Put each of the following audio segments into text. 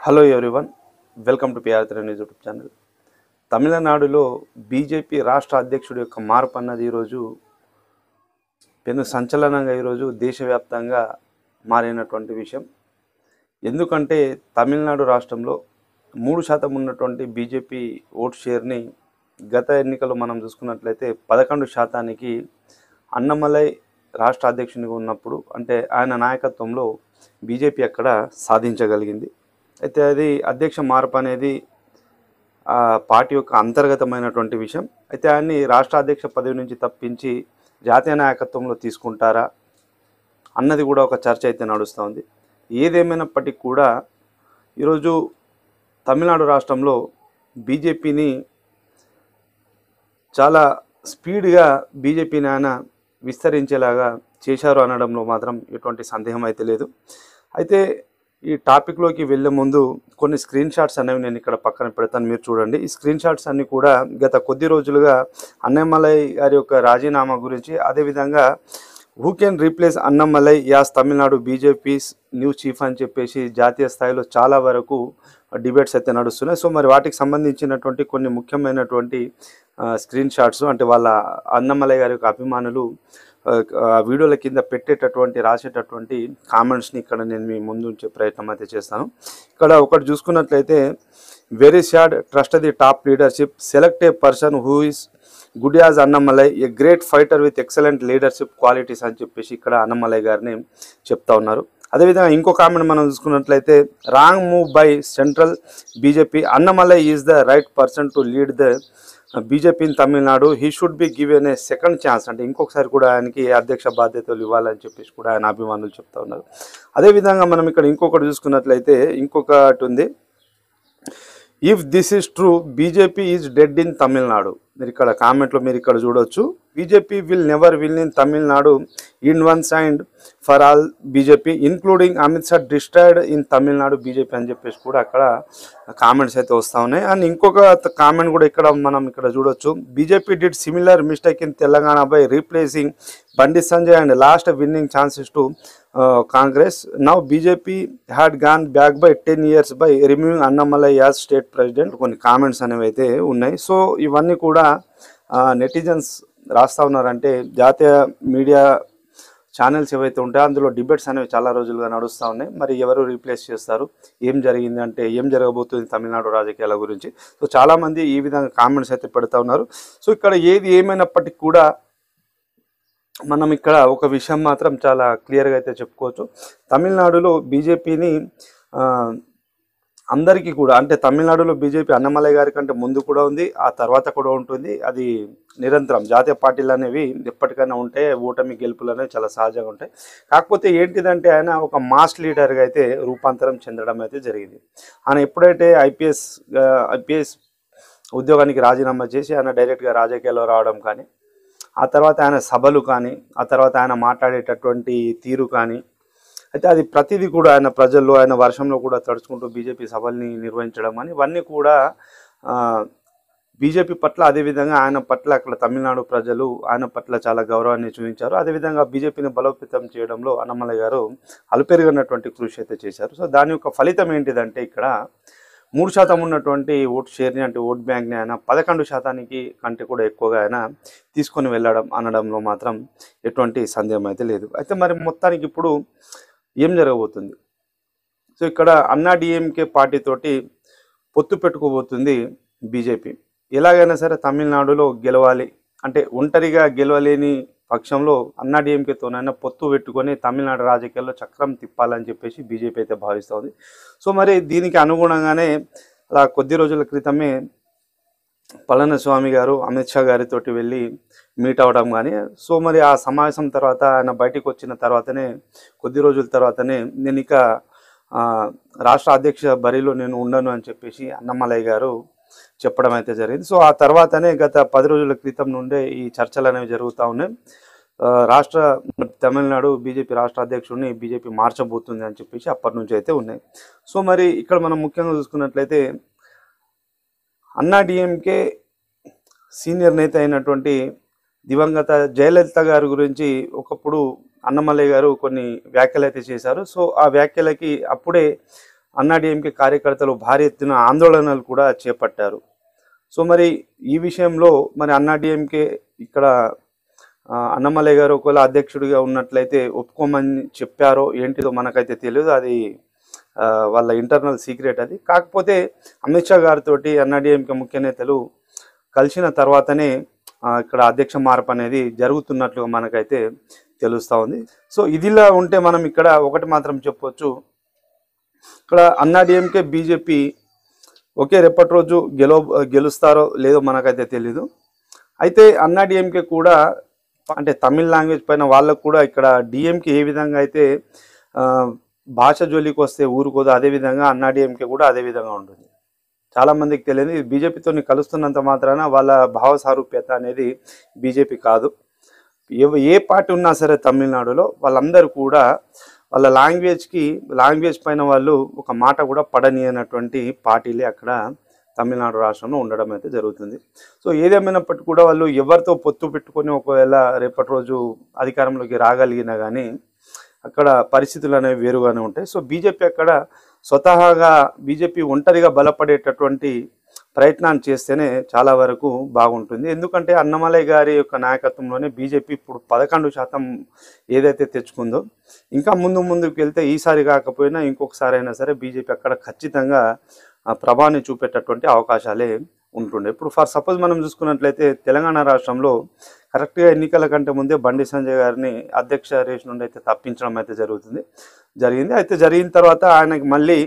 Hello everyone, welcome to PR three news YouTube channel. తమిళనాడులో BJP రాష్ట్ర అధ్యక్షుడి యొక్క మార్పు అన్నది ఈరోజు పెను సంచలనంగా ఈరోజు దేశవ్యాప్తంగా మారినటువంటి విషయం. ఎందుకంటే తమిళనాడు రాష్ట్రంలో 3% ఉన్నటువంటి బీజేపీ ఓటు షేర్ని గత ఎన్నికలు మనం చూసుకున్నట్లయితే 11%కి అన్నమలై రాష్ట్ర అధ్యక్షునిగా ఉన్నప్పుడు అంటే ఆయన నాయకత్వంలో బీజేపీ అక్కడ సాధించగలిగింది. అయితే అది అధ్యక్ష మార్పు అనేది పార్టీ యొక్క అంతర్గతమైనటువంటి విషయం. అయితే ఆయన్ని రాష్ట్ర అధ్యక్ష పదవి నుంచి తప్పించి జాతీయ నాయకత్వంలో తీసుకుంటారా అన్నది కూడా ఒక చర్చ అయితే నడుస్తూ ఉంది. ఏదేమైనప్పటికీ కూడా ఈరోజు తమిళనాడు రాష్ట్రంలో బీజేపీని చాలా స్పీడ్గా బీజేపీని ఆయన విస్తరించేలాగా చేశారు అనడంలో మాత్రం ఎటువంటి సందేహం అయితే లేదు. అయితే ఈ టాపిక్లోకి వెళ్ళే ముందు కొన్ని స్క్రీన్ షాట్స్ అనేవి నేను ఇక్కడ పక్కన పెడతాను, మీరు చూడండి. ఈ స్క్రీన్ షాట్స్ అన్నీ కూడా గత కొద్ది రోజులుగా అన్నమలై గారి యొక్క రాజీనామా గురించి, అదేవిధంగా who can replace Annamalai as Tamil Nadu BJP's new chief అని చెప్పేసి జాతీయ స్థాయిలో చాలా వరకు డిబేట్స్ అయితే నడుస్తున్నాయి. సో మరి వాటికి సంబంధించినటువంటి కొన్ని ముఖ్యమైనటువంటి స్క్రీన్ షాట్స్ అంటే వాళ్ళ అన్నమలై గారి యొక్క అభిమానులు వీడియోల కింద రాసేటటువంటి కామెంట్స్ని ఇక్కడ నేను మీ ముందు ఉంచే ప్రయత్నం అయితే చేస్తాను. ఇక్కడ ఒకటి చూసుకున్నట్లయితే, very sad, trust the top leadership, select A person who is good as Annamalai, a great fighter with excellent leadership qualities అని చెప్పేసి ఇక్కడ అన్నమలై గారిని చెప్తా ఉన్నారు. అదేవిధంగా ఇంకో కామెంట్ మనం చూసుకున్నట్లయితే, wrong move by central BJP, Annamalai is the right person to lead the BJP in Tamil Nadu, he should be given a second chance, అంటే ఇంకొకసారి కూడా ఆయనకి అధ్యక్ష బాధ్యతలు ఇవ్వాలని చెప్పేసి కూడా ఆయన అభిమానులు చెప్తా ఉన్నారు. అదేవిధంగా మనం ఇక్కడ ఇంకొకటి చూసుకున్నట్లయితే ఇంకొకటి ఉంది, if this is true BJP is dead in Tamil Nadu. మీరు ఇక్కడ కామెంట్లో మీరు ఇక్కడ చూడవచ్చు, BJP will never will in Tamil Nadu in once and for all BJP including Amit Shah destroyed in Tamil Nadu BJP అని చెప్పేసి కూడా అక్కడ కామెంట్స్ అయితే వస్తూ ఉన్నాయి. అండ్ ఇంకొక కామెంట్ కూడా మనం ఇక్కడ చూడొచ్చు, BJP did similar mistake in Telangana by replacing Bandi Sanjay and lost winning chances to Congress. Now BJP had gone back by 10 years by removing Annamalai as state president. కొన్ని కామెంట్స్ అనేవి అయితే ఉన్నాయి. సో ఇవన్నీ కూడా నెటిజన్స్ రాస్తూ ఉన్నారంటే జాతీయ మీడియా ఛానల్స్ ఏవైతే ఉంటాయో అందులో డిబేట్స్ అనేవి చాలా రోజులుగా నడుస్తూ ఉన్నాయి. మరి ఎవరు రీప్లేస్ చేస్తారు, ఏం జరిగింది అంటే ఏం జరగబోతుంది తమిళనాడు రాజకీయాల గురించి. సో చాలామంది ఈ విధంగా కామెంట్స్ అయితే పెడతా ఉన్నారు. సో ఇక్కడ ఏది ఏమైనప్పటికీ కూడా మనం ఇక్కడ ఒక విషయం మాత్రం చాలా క్లియర్గా అయితే చెప్పుకోవచ్చు, తమిళనాడులో బీజేపీని అందరికీ కూడా అంటే తమిళనాడులో బీజేపీ అన్నమలై గారి కంటే ముందు కూడా ఉంది, ఆ తర్వాత కూడా ఉంటుంది. అది నిరంతరం జాతీయ పార్టీలు అనేవి ఎప్పటికైనా ఉంటే ఓటమి గెలుపులు అనేవి చాలా సహజంగా ఉంటాయి. కాకపోతే ఏంటిదంటే ఆయన ఒక మాస్ లీడర్గా అయితే రూపాంతరం చెందడం అయితే జరిగింది. ఆయన ఎప్పుడైతే ఐపీఎస్ ఉద్యోగానికి రాజీనామా చేసి ఆయన డైరెక్ట్గా రాజకీయాల్లో రావడం కానీ, ఆ తర్వాత ఆయన సభలు కానీ, ఆ తర్వాత ఆయన మాట్లాడేటటువంటి తీరు కానీ, అయితే అది ప్రతిదీ కూడా ఆయన ప్రజల్లో ఆయన వర్షంలో కూడా తడుచుకుంటూ బీజేపీ సభల్ని నిర్వహించడం కానీ ఇవన్నీ కూడా బీజేపీ పట్ల, అదేవిధంగా ఆయన పట్ల అక్కడ తమిళనాడు ప్రజలు ఆయన పట్ల చాలా గౌరవాన్ని చూపించారు. అదేవిధంగా బీజేపీని బలోపేతం చేయడంలో అన్నమలై గారు అలుపెరుగనటువంటి కృషి అయితే చేశారు. సో దాని యొక్క ఫలితం ఏంటిదంటే ఇక్కడ 3% ఉన్నటువంటి ఓటు షేర్ని అంటే ఓట్ బ్యాంక్ని ఆయన 11% కంటే కూడా ఎక్కువగా ఆయన తీసుకొని వెళ్ళడం అనడంలో మాత్రం ఎటువంటి సందేహం అయితే లేదు. అయితే మరి మొత్తానికి ఇప్పుడు ఏం జరగబోతుంది? సో ఇక్కడ అన్నా డిఎంకే పార్టీతోటి పొత్తు పెట్టుకోబోతుంది బీజేపీ. ఎలాగైనా సరే తమిళనాడులో గెలవాలి అంటే ఒంటరిగా గెలవలేని పక్షంలో అన్నా డిఎంకేతోనైనా పొత్తు పెట్టుకొని తమిళనాడు రాజకీయాల్లో చక్రం తిప్పాలని చెప్పేసి బీజేపీ అయితే భావిస్తుంది. సో మరి దీనికి అనుగుణంగానే అలా కొద్ది రోజుల క్రితమే పళనిస్వామి గారు అమిత్ షా గారితో వెళ్ళి మీట్ అవ్వడం కానీ, సో మరి ఆ సమావేశం తర్వాత ఆయన బయటకు వచ్చిన తర్వాతనే కొద్ది రోజుల తర్వాతనే నేను ఇక రాష్ట్ర అధ్యక్ష బరిలో నేను ఉండను అని చెప్పేసి అన్నమలై గారు చెప్పడం అయితే జరిగింది. సో ఆ తర్వాతనే గత 10 రోజుల క్రితం నుండే ఈ చర్చలు అనేవి జరుగుతూ ఉన్నాయి. తమిళనాడు బీజేపీ రాష్ట్ర అధ్యక్షుడిని బీజేపీ మార్చబోతుంది అని చెప్పేసి అప్పటి నుంచి అయితే ఉన్నాయి. సో మరి ఇక్కడ మనం ముఖ్యంగా చూసుకున్నట్లయితే అన్నా డిఎంకే సీనియర్ నేత అయినటువంటి దివంగత జయలలిత గారి గురించి ఒకప్పుడు అన్నమలై గారు కొన్ని వ్యాఖ్యలు అయితే చేశారు. సో ఆ వ్యాఖ్యలకి అప్పుడే అన్నాడీఎంకే కార్యకర్తలు భారీ ఎత్తున ఆందోళనలు కూడా చేపట్టారు. సో మరి ఈ విషయంలో మరి అన్నాడీఎంకే ఇక్కడ అన్నమలై గారు ఒకవేళ అధ్యక్షుడిగా ఉన్నట్లయితే ఒప్పుకోమని చెప్పారో ఏంటిదో మనకైతే తెలియదు. అది వాళ్ళ ఇంటర్నల్ సీక్రెట్ అది. కాకపోతే అమిత్ షా గారితో అన్నాడీఎంకే ముఖ్య నేతలు కలిసిన తర్వాతనే ఇక్కడ అధ్యక్ష మార్పు అనేది జరుగుతున్నట్లుగా మనకైతే తెలుస్తూ ఉంది. సో ఇదిలా ఉంటే మనం ఇక్కడ ఒకటి మాత్రం చెప్పొచ్చు, ఇక్కడ అన్నాడీఎంకే బీజేపీ ఒకే రేపటి రోజు గెలుస్తారో లేదో మనకైతే తెలీదు. అయితే అన్నాడీఎంకే కూడా అంటే తమిళ్ లాంగ్వేజ్ పైన వాళ్ళకు కూడా ఇక్కడ డిఎంకే ఏ విధంగా అయితే భాష జోలికి వస్తే ఊరుకోదు, అదేవిధంగా అన్నాడీఎంకే కూడా అదే విధంగా ఉంటుంది. చాలామందికి తెలియదు, బీజేపీతో కలుస్తున్నంత మాత్రాన వాళ్ళ భావ సారూప్యత అనేది బీజేపీ కాదు. ఏ పార్టీ ఉన్నా సరే తమిళనాడులో వాళ్ళందరూ కూడా వాళ్ళ లాంగ్వేజ్ పైన వాళ్ళు ఒక మాట కూడా పడనీయనటువంటి పార్టీలే అక్కడ తమిళనాడు రాష్ట్రంలో ఉండడం అయితే జరుగుతుంది. సో ఏదేమైనప్పటికీ కూడా వాళ్ళు ఎవరితో పొత్తు పెట్టుకొని ఒకవేళ రేపటి రోజు అధికారంలోకి రాగలిగినా కానీ అక్కడ పరిస్థితులు అనేవి వేరుగానే ఉంటాయి. సో బీజేపీ అక్కడ స్వతహాగా బీజేపీ ఒంటరిగా బలపడేటటువంటి ప్రయత్నాన్ని చేస్తేనే చాలా వరకు బాగుంటుంది. ఎందుకంటే అన్నమలై గారి యొక్క నాయకత్వంలోనే బీజేపీ ఇప్పుడు 11% ఏదైతే తెచ్చుకుందో, ఇంకా ముందుకు వెళ్తే ఈసారి కాకపోయినా ఇంకొకసారి అయినా సరే బీజేపీ అక్కడ ఖచ్చితంగా ప్రభావాన్ని చూపేటటువంటి అవకాశాలే ఉంటుండే. ఇప్పుడు ఫర్ సపోజ్ మనం చూసుకున్నట్లయితే తెలంగాణ రాష్ట్రంలో కరెక్ట్గా ఎన్నికల కంటే ముందే బండి సంజయ్ గారిని అధ్యక్ష రేస్ నుండి అయితే తప్పించడం అయితే జరిగింది. అయితే జరిగిన తర్వాత ఆయనకి మళ్ళీ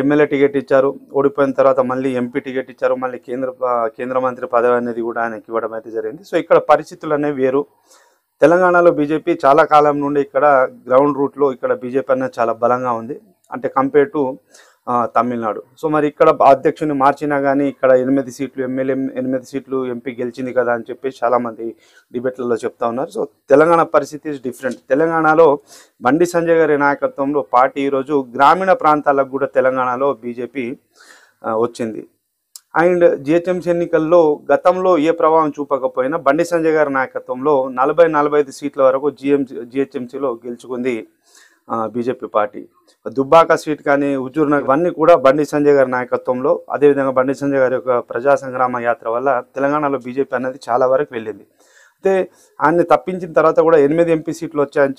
ఎమ్మెల్యే టికెట్ ఇచ్చారు, ఓడిపోయిన తర్వాత మళ్ళీ ఎంపీ టికెట్ ఇచ్చారు, మళ్ళీ కేంద్ర మంత్రి పదవి అనేది కూడా ఆయనకి ఇవ్వడం అయితే జరిగింది. సో ఇక్కడ పరిస్థితులు అనేవి వేరు. తెలంగాణలో బీజేపీ చాలా కాలం నుండి ఇక్కడ గ్రౌండ్ రూట్లో ఇక్కడ బీజేపీ అనేది చాలా బలంగా ఉంది, అంటే కంపేర్ టు తమిళనాడు. సో మరి ఇక్కడ అధ్యక్షుని మార్చినా కానీ ఇక్కడ 8 సీట్లు ఎమ్మెల్యే 8 సీట్లు ఎంపీ గెలిచింది కదా అని చెప్పేసి చాలామంది డిబేట్లలో చెప్తా ఉన్నారు. సో తెలంగాణ పరిస్థితి ఇస్ డిఫరెంట్. తెలంగాణలో బండి సంజయ్ గారి నాయకత్వంలో పార్టీ ఈరోజు గ్రామీణ ప్రాంతాలకు కూడా తెలంగాణలో బీజేపీ వచ్చింది. అండ్ జిహెచ్ఎంసీ ఎన్నికల్లో గతంలో ఏ ప్రభావం చూపకపోయినా బండి సంజయ్ గారి నాయకత్వంలో 40-45 సీట్ల వరకు జిహెచ్ఎంసీలో గెలుచుకుంది బీజేపీ పార్టీ. దుబ్బాక సీట్ కానీ హుజూర్ నగర్ ఇవన్నీ కూడా బండి సంజయ్ గారి నాయకత్వంలో, అదేవిధంగా బండి సంజయ్ గారి యొక్క ప్రజా సంగ్రామ యాత్ర వల్ల తెలంగాణలో బీజేపీ అనేది చాలా వరకు వెళ్ళింది. అయితే ఆయన్ని తప్పించిన తర్వాత కూడా 8 ఎంపీ సీట్లు వచ్చాయని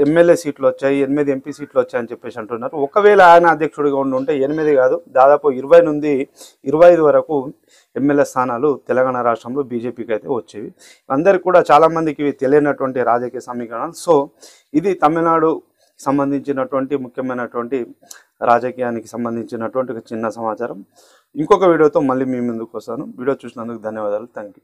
ఎమ్మెల్యే సీట్లు వచ్చాయి, 8 ఎంపీ సీట్లు వచ్చాయని చెప్పేసి అంటున్నారు. ఒకవేళ ఆయన అధ్యక్షుడిగా ఉంటే 8 కాదు దాదాపు 20 నుండి 25 వరకు ఎమ్మెల్యే స్థానాలు తెలంగాణ రాష్ట్రంలో బీజేపీకి అయితే వచ్చేవి. అందరికీ కూడా చాలామందికి తెలియనటువంటి రాజకీయ సమీకరణాలు. సో ఇది తమిళనాడు సంబంధించినటువంటి ముఖ్యమైనటువంటి రాజకీయానికి సంబంధించినటువంటి ఒక చిన్న సమాచారం. ఇంకొక వీడియోతో మళ్ళీ మీ ముందుకు వస్తాను. వీడియో చూసినందుకు ధన్యవాదాలు. Thank you.